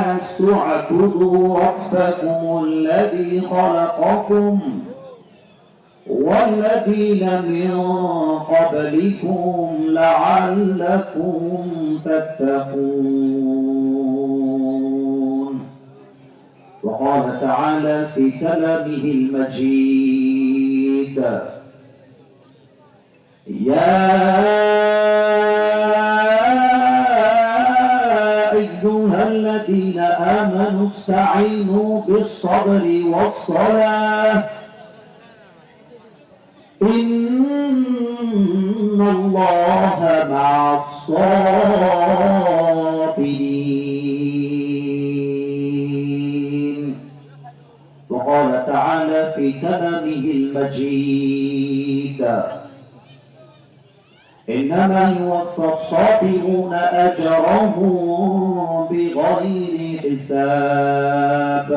الناس اعبدوا ربكم الذي خلقكم والذين من قبلكم لعلكم تتقون. وقال تعالى في كلامه المجيد: يا أيها الذين آمنوا استعينوا بالصبر والصلاة إن الله مع الصابرين. وقال تعالى في كلامه المجيد: إنما يوفى الصابرون أجرهم بغير حساب.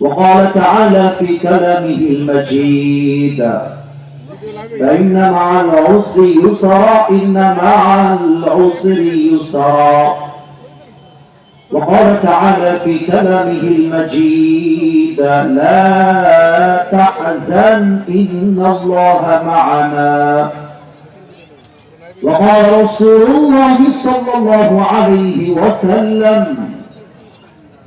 وقال تعالى في كلامه المجيد: فإن مع العسر يسرا إن مع العسر يسرا. وقال تعالى في كلامه المجيد: لا تحزن إن الله معنا. وقال رسول الله صلى الله عليه وسلم: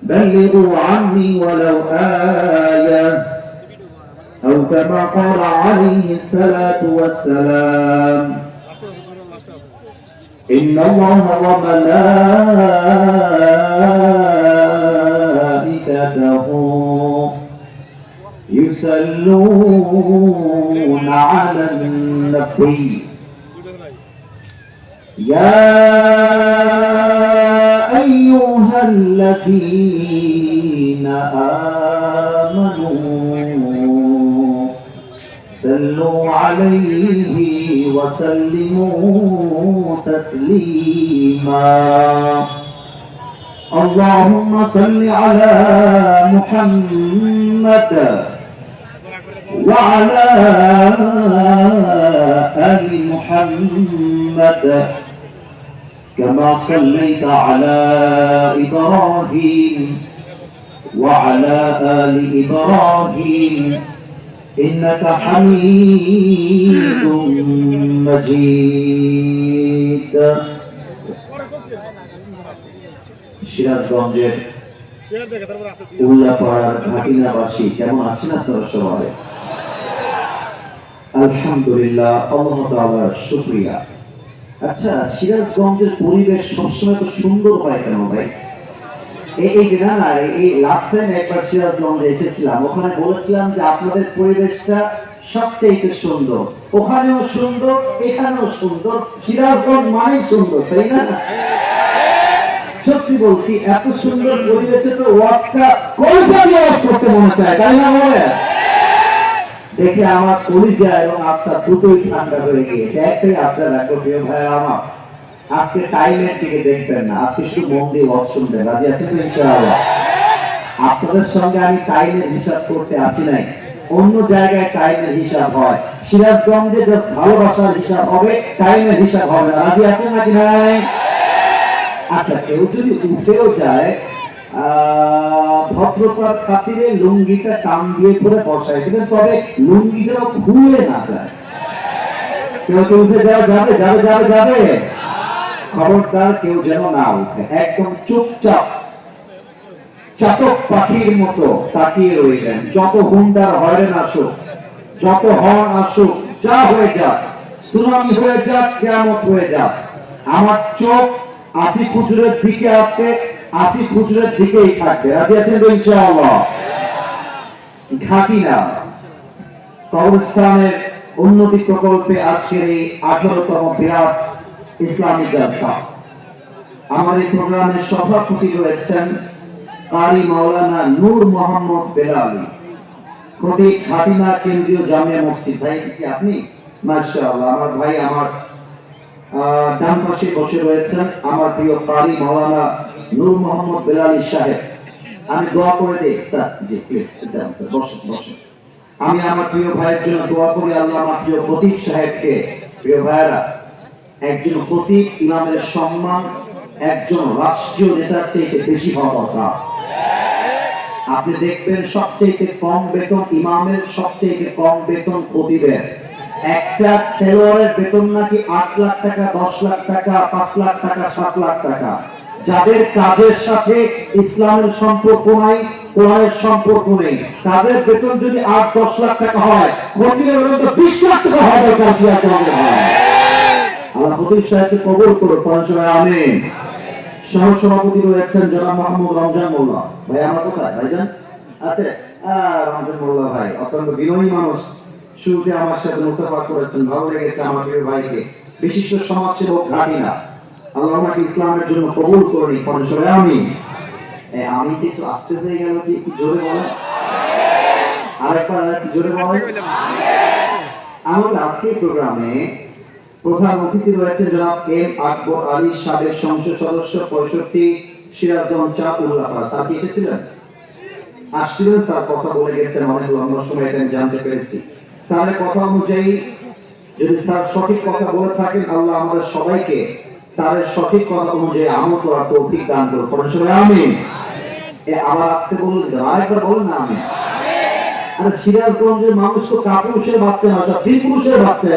بلغوا عني ولو آية، أو كما قال عليه الصلاة والسلام: إن الله وملائكته يصلون على النبي يا أيها الذين آمنوا صلوا عليه وسلموا تسليما. اللهم صل على محمد وعلى آل محمد كما صليت على إبراهيم وعلى آل إبراهيم إنك حميد مجيد. সিরাজগঞ্জের উল্লাপাড়ার ঘাটিনাবাসী কেমন আছেন আপনারা সবাই? আলহামদুলিল্লাহ, আল্লাহ তাআলার শুকরিয়া। আচ্ছা, সিরাজগঞ্জের পরিবেশ সবসময় তো সুন্দর হয় কেন ভাই? এই যে না এই লাস্ট টাইম একবার সিরাজগঞ্জে এসেছিলাম, ওখানে বলেছিলাম যে আপনাদের পরিবেশটা সবচেয়ে সুন্দর, ওখানেও সুন্দর এখানেও সুন্দর, সিরাজগঞ্জ মানেই সুন্দর, তাই না? সত্যি বলছি, এত সুন্দর পরিবেশে তো ওয়াজটা করতে মনে চায়, তাই না? বলে দেখে আমার কলিজা এবং আপনার দুটোই ঠান্ডা হয়ে গিয়েছে। একটাই আপনার রাখো প্রিয় ভাই আমার, আজকে টাইমের দিকে দেখবেন না, আজকে শুধু মন দিয়ে ওয়াজ শুনবেন। রাজি আছেন তো ইনশাআল্লাহ? আপনাদের সঙ্গে আমি টাইমের হিসাব করতে আসি নাই, অন্য জায়গায় টাইমের হিসাব হয়, সিরাজগঞ্জে জাস্ট ভালোবাসার হিসাব হবে, টাইমের হিসাব হবে না। রাজি আছেন নাকি নাই? আচ্ছা, কেউ যদি উঠেও যায় ভদ্রতার খাতিরে লুঙ্গিটা টান দিয়ে করে বসায় দেবেন, তবে লুঙ্গি যেন খুলে না যায়। কেউ কেউ উঠে যাওয়া যাবে যাবে যাবে যাবে, খবরদার কেউ যেন না উঠে, একদম চুপচাপ চাতক পাখির মতো তাকিয়ে রইলেন। যত হুন্ডার হয়রান আসুক, যত হর্ন আসুক, যা হয়ে যাক, সুনামি হয়ে যাক, কিয়ামত হয়ে যাক, আমার চোখ আসিফ হুজুরের দিকে আছে, আসিফ হুজুরের দিকেই থাকবে। রাজি আছেন তো ইনশাআল্লাহ? ঘাটিনা কবরস্থানের উন্নতি প্রকল্পে আজকের এই 18তম বিরাট ইসলামী জলসা। আমার এই প্রোগ্রামের সভাপতি রয়েছেন কারি মাওলানা নূর মোহাম্মদ বেলালী, খতিব ঘাটিনা কেন্দ্রীয় জামিয়া মসজিদ। ভাই কি আপনি? মাশাআল্লাহ, আমার ভাই আমার ডান পাশে বসে রয়েছেন আমার প্রিয় কারি মাওলানা নূর মোহাম্মদ বেলালী সাহেব। আমি দোয়া করে দিই স্যার, জি প্লিজ বসুন বসুন। আমি আমার প্রিয় ভাইয়ের জন্য দোয়া করি, আল্লাহ আমার প্রিয় খতিব সাহেবকে, প্রিয় ভাইয়েরা, একজন খতিব ইমামের সম্মান একজন রাষ্ট্রীয় নেতার চেয়ে বেশি হওয়া দরকার। আপনি দেখবেন সবচেয়ে কম বেতন ইমামের, সবচেয়ে কম বেতন খতিবের। একটা খেলোয়াড়ের বেতন নাকি 8 লাখ টাকা, 10 লাখ টাকা, 5 লাখ টাকা, 7 লাখ টাকা। যাদের কাজের সাথে ইসলামের সম্পর্ক নাই, কোরআনের সম্পর্ক নেই, তাদের বেতন যদি 8-10 লাখ টাকা হয়, খতিবের বেতন তো 20 লাখ টাকা হবে। আল্লাহ খতিব সাহেবকে কবুল করো, পড়াশোনায় আমিন। সহ সভাপতি রয়েছেন জনাব মোহাম্মদ রমজান মোল্লা ভাই। আমার কোথায় ভাইজান আছে? রমজান মোল্লা ভাই অত্যন্ত বিনয়ী মানুষ। শুরুতে আমার সাথে মুসাফা করেছেন, ভালো লেগেছে আমার প্রিয় ভাইকে। বিশিষ্ট সমাজসেবক ঘাটিনা, আল্লাহ আমাকে ইসলামের জন্য কবুল করি, পড়াশোনায় আমিন। আমি একটু আস্তে হয়ে গেল, যে একটু জোরে বলেন, আরেকবার একটু জোরে বলেন। আমাদের আজকের প্রোগ্রামে প্রধান অতিথি রয়েছে জনাব এম আকবর আলী, সাবেক সংসদ সদস্য 65 সিরাজগঞ্জ চাঁদুল্লাহ। স্যার কি এসেছিলেন? আসছিলেন স্যার, কথা বলে গেছেন অনেক লম্বা সময়, এটা আমি জানতে পেরেছি। স্যারের কথা অনুযায়ী যদি স্যার সঠিক কথা বলে থাকেন, আল্লাহ আমাদের সবাইকে স্যারের সঠিক কথা অনুযায়ী আমল করার তৌফিক দান করুন, পড়াশোনায় আমিন। আবার আজকে বলুন, আরেকবার বলুন না আমিন। আরে সিরাজগঞ্জের মানুষ তো কাপুরুষের বাচ্চা না, সব পুরুষের বাচ্চা।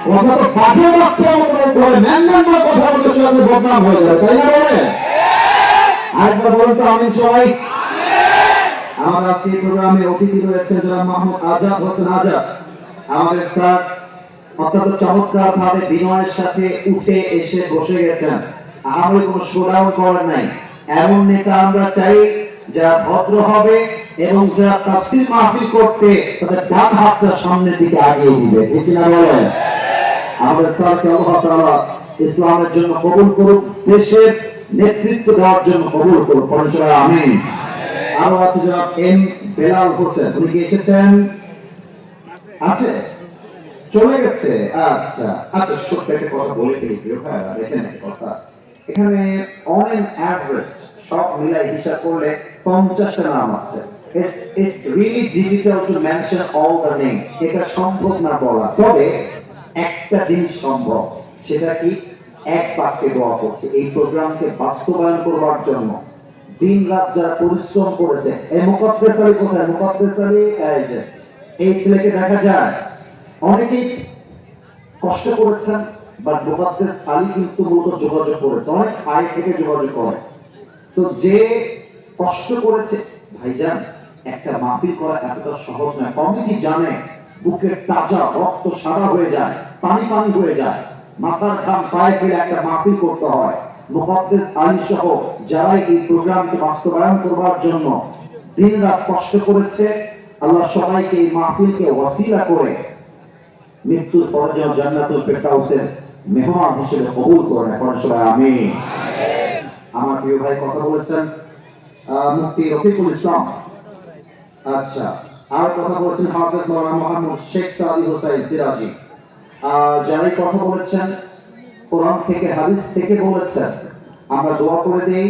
কথা তো বাজে বাচ্চা মতো বলে, ম্যানম্যান কথা বলতে সাথে বদনাম হয়ে যাবে, তাই না বলে? আরেকবার বলুন তো আমিন সবাই। আমার আজকে প্রোগ্রামে অতিথি রয়েছে জনাব মোহাম্মদ আজাদ হোসেন আজাদ। আমাদের স্যার অত্যন্ত চমৎকার ভাবে বিনয়ের সাথে উঠে এসে বসে গেছেন, আমাদের কোনো শোডাউন করেন নাই। এমন নেতা আমরা চাই যারা ভদ্র হবে এবং যারা তাফসীর মাহফিল করতে তাদের ডান হাতটা সামনের দিকে আগিয়ে দিবে, ঠিক না বলেন? আমাদের স্যারকে আল্লাহ তাআলা ইসলামের জন্য কবুল করুক, দেশের নেতৃত্ব দেওয়ার জন্য কবুল করুক, পড়াশোনায় আমিন। আরো আছে জনাব এম বেলাল হোসেন, উনি কি এসেছেন? আছে, চলে গেছে। আচ্ছা আচ্ছা, ছোট্ট একটা কথা বলে ফেলি প্রিয় ভাইরা, দেখেন একটা কথা, এখানে অন এন অ্যাভারেজ সব মিলাই হিসাব করলে 50টা নাম আছে। It's really difficult to mention all the names. এটা সম্ভব না বলা, তবে একটা জিনিস সম্ভব, সেটা কি? এক বাক্যে দোয়া করছে এই প্রোগ্রামকে বাস্তবায়ন করবার জন্য দিন রাত যারা পরিশ্রম করেছে। এই মুকদ্দেস আলী কোথায়? মুকদ্দেস আলী এই ছেলেকে দেখা যায় অনেকেই কষ্ট করেছেন, বাট মুকদ্দেস আলী কিন্তু মূলত যোগাযোগ করেছে, অনেক আগে থেকে যোগাযোগ করে। তো যে কষ্ট করেছে ভাইজান, একটা মাহফিল করা এতটা সহজ নয়। কমিটি জানে বুকের তাজা রক্ত সাদা হয়ে যায়, পানি পানি হয়ে যায়, মাথার ঘাম পায়ে ফেলে একটা মাহফিল করতে হয়। মুকদ্দেস আলী সহ যারা এই প্রোগ্রামকে বাস্তবায়ন করবার জন্য দিন রাত কষ্ট করেছে, আল্লাহ সবাইকে এই মাহফিলকে ওয়াসিলা করে মৃত্যুর পরে যেন জান্নাতুল ফেরদাউসের মেহমান হিসেবে কবুল করেন, পড়াশোনায় আমিন। আমার প্রিয় ভাই কথা বলেছেন মুফতি রফিকুল ইসলাম। আচ্ছা, আর কথা বলেছেন হাফেজ মাওলানা মুহাম্মদ শেখ সাদি হোসেন সিরাজি। যারাই কথা বলেছেন কোরআন থেকে হাদিস থেকে বলেছেন, আমরা দোয়া করে দেই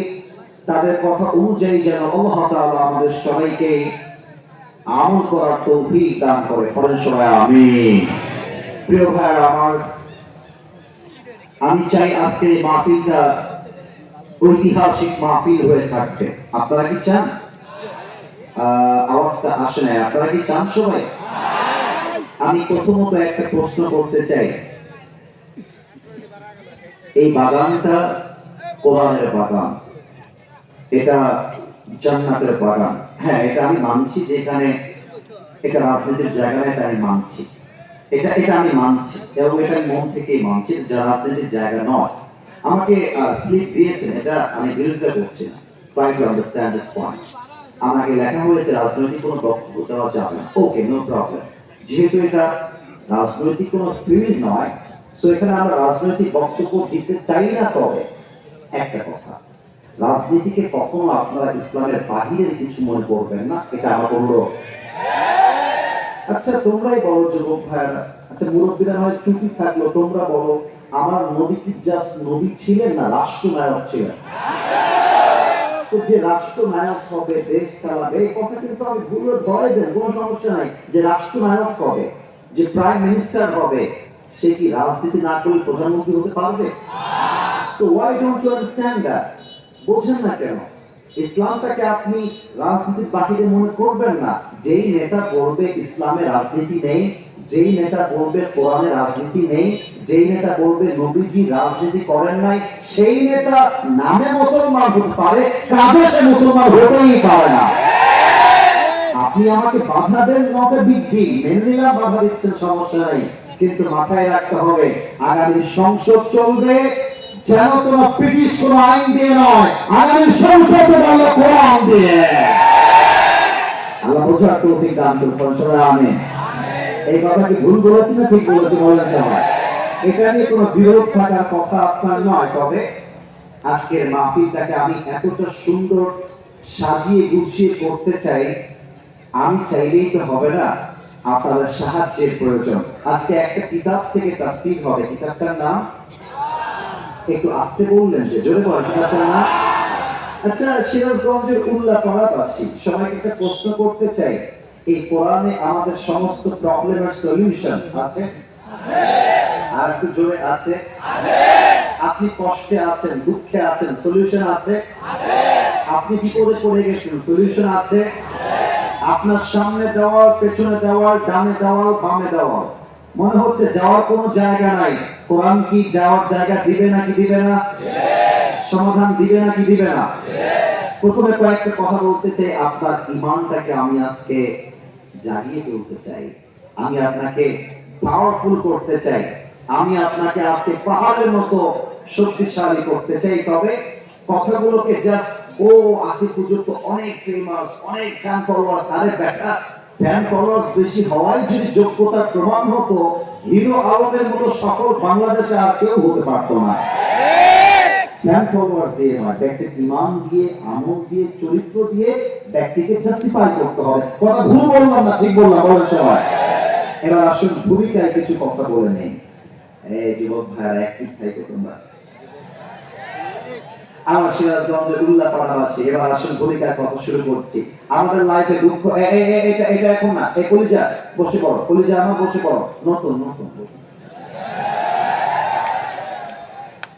তাদের কথা অনুযায়ী যেন আল্লাহ তাআলা আমাদের সবাইকে আমল করার তৌফিক দান করে, পড়াশোনায় আমিন। প্রিয় ভাইরা আমার, আমি চাই আজকে এই মাহফিলটা ঐতিহাসিক মাহফিল হয়ে থাকবে। আপনারা কি চান? আওয়াজটা আসে না, আপনারা কি চান সবাই? আমি প্রথমত একটা প্রশ্ন করতে চাই, এই বাগানটা কোরআনের বাগান, এটা জান্নাতের বাগান। হ্যাঁ, এটা আমি মানছি যে এখানে এটা রাজনীতির জায়গা, এটা আমি মানছি, এটা আমি মানছি এবং এটা মন থেকেই মানছি, যা রাজনীতির জায়গা নয়। আমাকে স্লিপ দিয়েছেন, এটা আমি বিরোধিতা করছি না, try to understand this point. আমাকে লেখা হয়েছে রাজনৈতিক কোনো বক্তব্য দেওয়া যাবে না, ওকে, নো প্রবলেম। যেহেতু এটা রাজনৈতিক কোনো ফিল্ড নয়, সো এখানে আমরা রাজনৈতিক বক্তব্য দিতে চাই না। তবে একটা কথা, রাজনীতিকে কখনো আপনারা ইসলামের বাহিরের কিছু মনে করবেন না, এটা আমার অনুরোধ। আচ্ছা তোমরাই বলো যুবক ভাইরা, আচ্ছা মুরব্বীরা হয় চুপি থাকলো, তোমরা বলো আমার নবী কি জাস্ট নবী ছিলেন না রাষ্ট্রনায়ক ছিলেন? তো যে রাষ্ট্রনায়ক হবে, দেশ চালাবে, এই কথা কিন্তু আমি ভুলে ধরে দেন, কোনো সমস্যা নাই। যে রাষ্ট্রনায়ক হবে, যে প্রাইম মিনিস্টার হবে, সে কি রাজনীতি না করে প্রধানমন্ত্রী হতে পারবে? So why don't you understand that? বোঝেন না কেন? ইসলামটাকে আপনি রাজনীতির বাহিরে মনে করবেন না। যেই নেতা বলবে ইসলামে রাজনীতি নেই, যেই নেতা বলবে কোরআনে রাজনীতি নেই, যেই নেতা বলবে নবীজি রাজনীতি করেন নাই, সেই নেতা নামে মুসলমান হতে পারে, কাজে সে মুসলমান হতেই পারে না। আপনি আমাকে বাধা দেন, নট এ বিগ ডিল, মেনে নিলাম বাধা দিচ্ছেন, সমস্যা নাই, কিন্তু মাথায় রাখতে হবে আগামী সংসদ চলবে যেন কোনো ব্রিটিশ কোন আইন দিয়ে নয়, আগামী সংসদে বলো কোরআন দিয়ে। আল্লাহ বোঝার তৌফিক দান করুন, সবাই আমিন। এই কথা কি ভুল বলেছি না ঠিক বলেছি বলেন সবাই? এটা নিয়ে কোনো বিরোধ থাকার কথা আপনার নয়, তবে আজকের মাহফিলটাকে আমি এতটা সুন্দর সাজিয়ে গুছিয়ে করতে চাই, আমি চাইলেই তো হবে না, আপনাদের সাহায্যের প্রয়োজন। আজকে একটা কিতাব থেকে তাফসীর হবে, কিতাবটার নাম একটু আস্তে বললেন যে, জোরে বলেন কিতাবটার নাম। আচ্ছা, সিরাজগঞ্জের উল্লাপাড়াবাসী সবাইকে একটা প্রশ্ন করতে চাই, এই কোরআনে আমাদের সমস্ত প্রবলেমের সলিউশন আছে? আর একটু জোরে আছে? আপনি কষ্টে আছেন, দুঃখে আছেন, সলিউশন আছে? আপনি বিপদে পড়ে গেছেন, সলিউশন আছে? আপনার সামনে দেওয়াল, পেছনে দেওয়াল, ডানে দেওয়াল, বামে দেওয়াল, মনে হচ্ছে যাওয়ার কোনো জায়গা নাই, কোরআন কি যাওয়ার জায়গা দিবে নাকি দিবে না? সমাধান দিবে নাকি দিবে না? প্রথমে কয়েকটা কথা বলতে চাই, আপনার ঈমানটাকে আমি আজকে জাগিয়ে তুলতে চাই, আমি আপনাকে পাওয়ারফুল করতে চাই, আমি আপনাকে আজকে পাহাড়ের মতো শক্তিশালী করতে চাই। তবে কথাগুলোকে জাস্ট ও আসিফ হুজুর তো অনেক ফেমাস, অনেক ফ্যান ফলোয়ার্স, আরে বেটা ফ্যান ফলোয়ার্স বেশি হওয়াই যদি যোগ্যতার প্রমাণ হতো, হিরো আলমের মতো সফল বাংলাদেশে আর কেউ হতে পারতো না। ফ্যান ফলোয়ার্স দিয়ে নয়, ব্যক্তির ঈমান দিয়ে, আমল দিয়ে, চরিত্র দিয়ে ব্যক্তিকে জাস্টিফাই করতে হবে। কথা ভুল বললাম না ঠিক বললাম? বলেন সবাই। এবার আসুন ভূমিকায় কিছু কথা বলে নেই। এই যুবক ভাইয়ার অ্যাক্টিভ থাইকো তোমরা। আমার সিরাজগঞ্জের উল্লাপাড়াবাসী, এবার আসুন ভূমিকার কথা শুরু করছি। আমাদের লাইফে দুঃখ, এটা এখন না, এই কলিজা বসে পড়ো, কলিজা আমার বসে পড়ো, নতুন নতুন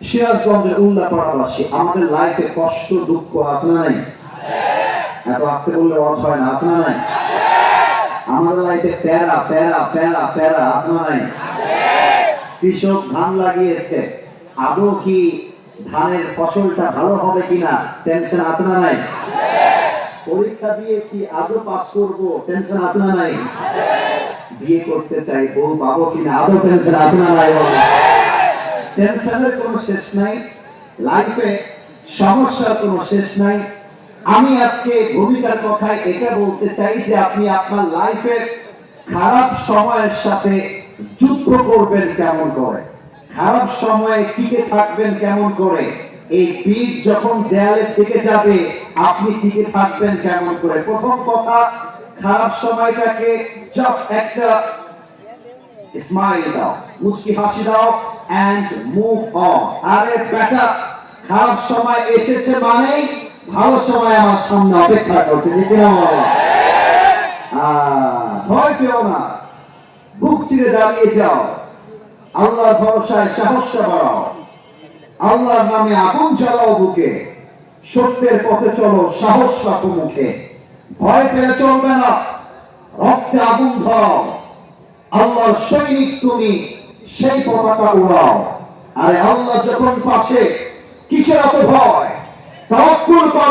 সিরাজগঞ্জের উল্লাপাড়াবাসী, আমাদের লাইফে কষ্ট দুঃখ আছে না নাই? এত আস্তে বললে অর্থ হয় না, আছে না নাই? আমাদের লাইফে প্যারা প্যারা প্যারা প্যারা আছে না নাই? কৃষক ধান লাগিয়েছে, আদৌ কি ধানের ফসলটা ভালো হবে কিনা টেনশন আছে না নাই? পরীক্ষা দিয়েছি, আদৌ পাস করবো, টেনশন আছে না নাই? বিয়ে করতে চাই, বউ পাবো কিনা, আদৌ টেনশন আছে না নাই? টেনশনের কোনো শেষ নাই, লাইফে সমস্যার কোনো শেষ নাই। আমি আজকে ভূমিকার কথায় এটা বলতে চাই যে আপনি আপনার লাইফের খারাপ সময়ের সাথে যুদ্ধ করবেন কেমন করে, খারাপ সময়ে টিকে থাকবেন কেমন করে, এই পিঠ যখন দেয়ালের দিকে যাবে আপনি টিকে থাকবেন কেমন করে। প্রথম কথা, খারাপ সময়টাকে জাস্ট একটা স্মাইল দাও, মুচকি হাসি দাও, and move on. আরে বেটা, খারাপ সময় এসেছে মানে ভালো সময় আমার সামনে অপেক্ষা করছে, ঠিক না বাবা? ভয় পেও না, বুক চিরে দাঁড়িয়ে যাও, আল্লাহর ভরসায় সাহস বাড়াও, আল্লাহর নামে আগুন জ্বালাও বুকে, সত্যের পথে চলো, সাহস রাখো মুখে, ভয় পেয়ে চলবে না, রক্তে আগুন ধরাও, আল্লাহর সৈনিক তুমি, সেই পতাকা উড়াও। আরে আল্লাহ যখন পাশে, কিসের এত ভয়? তাওয়াক্কুল করো।